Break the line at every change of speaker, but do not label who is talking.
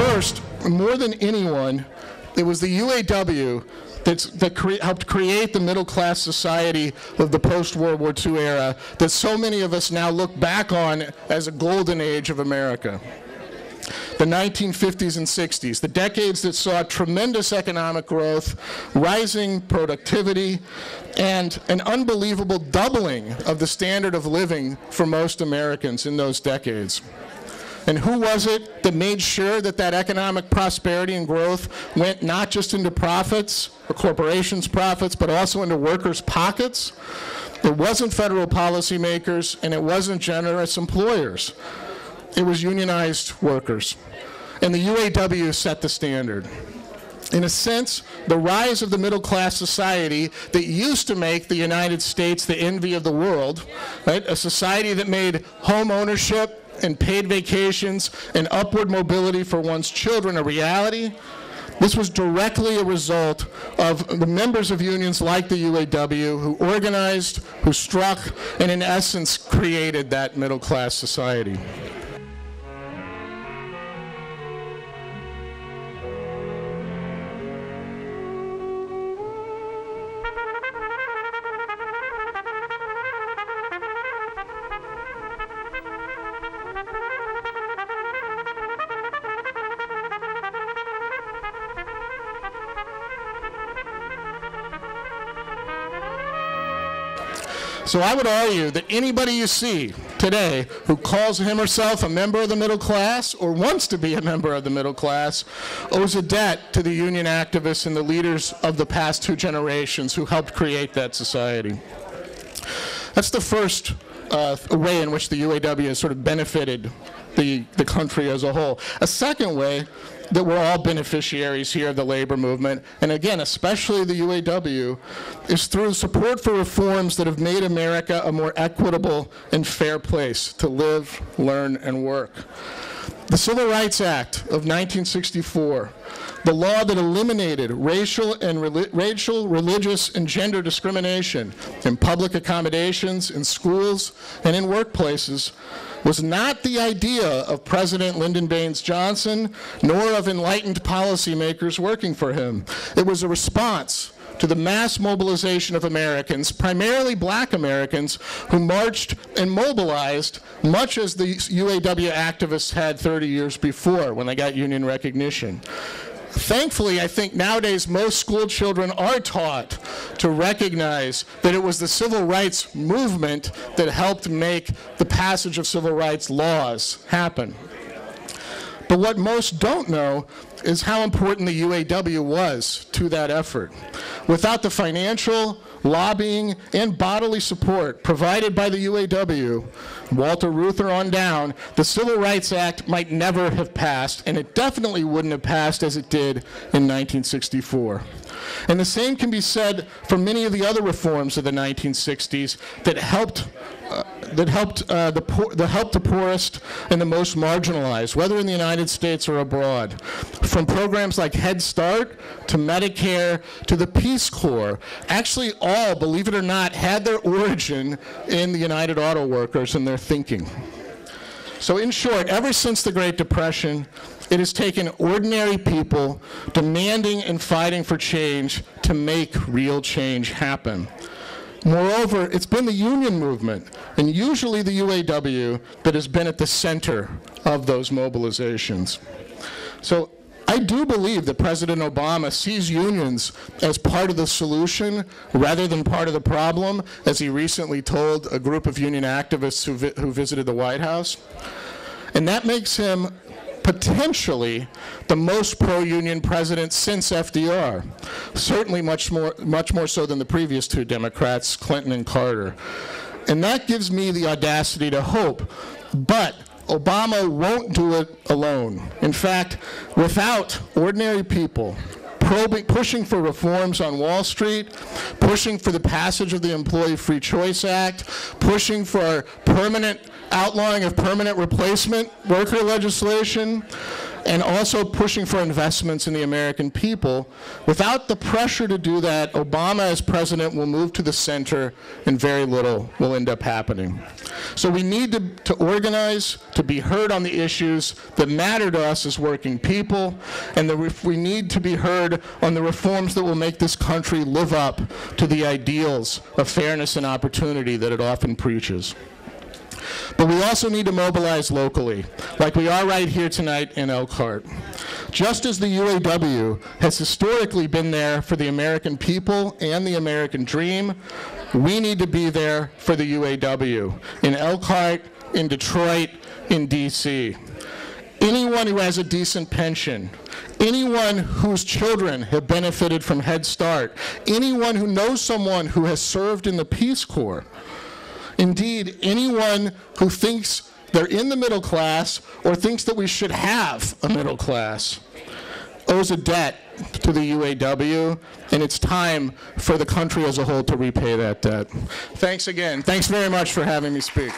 First, more than anyone, it was the UAW that helped create the middle-class society of the post-World War II era that so many of us now look back on as a golden age of America. The 1950s and 60s, the decades that saw tremendous economic growth, rising productivity, and an unbelievable doubling of the standard of living for most Americans in those decades. And who was it that made sure that that economic prosperity and growth went not just into profits, or corporations' profits, but also into workers' pockets? It wasn't federal policymakers, and it wasn't generous employers. It was unionized workers. And the UAW set the standard. In a sense, the rise of the middle-class society that used to make the United States the envy of the world, right? A society that made home ownership and paid vacations and upward mobility for one's children a reality. This was directly a result of the members of unions like the UAW who organized, who struck, and in essence created that middle-class society. So I would argue that anybody you see today who calls him or herself a member of the middle class or wants to be a member of the middle class owes a debt to the union activists and the leaders of the past two generations who helped create that society. That's the first way in which the UAW has sort of benefited the country as a whole. A second way that we're all beneficiaries here of the labor movement, and again, especially the UAW, is through support for reforms that have made America a more equitable and fair place to live, learn, and work. The Civil Rights Act of 1964, the law that eliminated racial, religious, and gender discrimination in public accommodations, in schools, and in workplaces, was not the idea of President Lyndon Baines Johnson, nor of enlightened policymakers working for him. It was a response to the mass mobilization of Americans, primarily black Americans, who marched and mobilized much as the UAW activists had 30 years before when they got union recognition. Thankfully, I think nowadays most school children are taught to recognize that it was the civil rights movement that helped make the passage of civil rights laws happen. But what most don't know is how important the UAW was to that effort. Without the financial, lobbying, and bodily support provided by the UAW, Walter Reuther on down, the Civil Rights Act might never have passed, and it definitely wouldn't have passed as it did in 1964. And the same can be said for many of the other reforms of the 1960s that helped the poorest and the most marginalized, whether in the United States or abroad. From programs like Head Start to Medicare to the Peace Corps, actually all, believe it or not, had their origin in the United Auto Workers and their thinking. So in short, ever since the Great Depression, it has taken ordinary people demanding and fighting for change to make real change happen. Moreover, it's been the union movement, and usually the UAW, that has been at the center of those mobilizations. So I do believe that President Obama sees unions as part of the solution rather than part of the problem, as he recently told a group of union activists who visited the White House. And that makes him potentially the most pro-union president since FDR, certainly much more so than the previous two Democrats, Clinton and Carter. And that gives me the audacity to hope, but Obama won't do it alone. In fact, without ordinary people pushing for reforms on Wall Street, pushing for the passage of the Employee Free Choice Act, pushing for permanent outlawing of permanent replacement worker legislation, and also pushing for investments in the American people. Without the pressure to do that, Obama as president will move to the center and very little will end up happening. So we need to organize, to be heard on the issues that matter to us as working people, and we need to be heard on the reforms that will make this country live up to the ideals of fairness and opportunity that it often preaches. But we also need to mobilize locally, like we are right here tonight in Elkhart. Just as the UAW has historically been there for the American people and the American dream, we need to be there for the UAW in Elkhart, in Detroit, in DC. Anyone who has a decent pension, anyone whose children have benefited from Head Start, anyone who knows someone who has served in the Peace Corps, indeed, anyone who thinks they're in the middle class or thinks that we should have a middle class owes a debt to the UAW, and it's time for the country as a whole to repay that debt. Thanks again. Thanks very much for having me speak.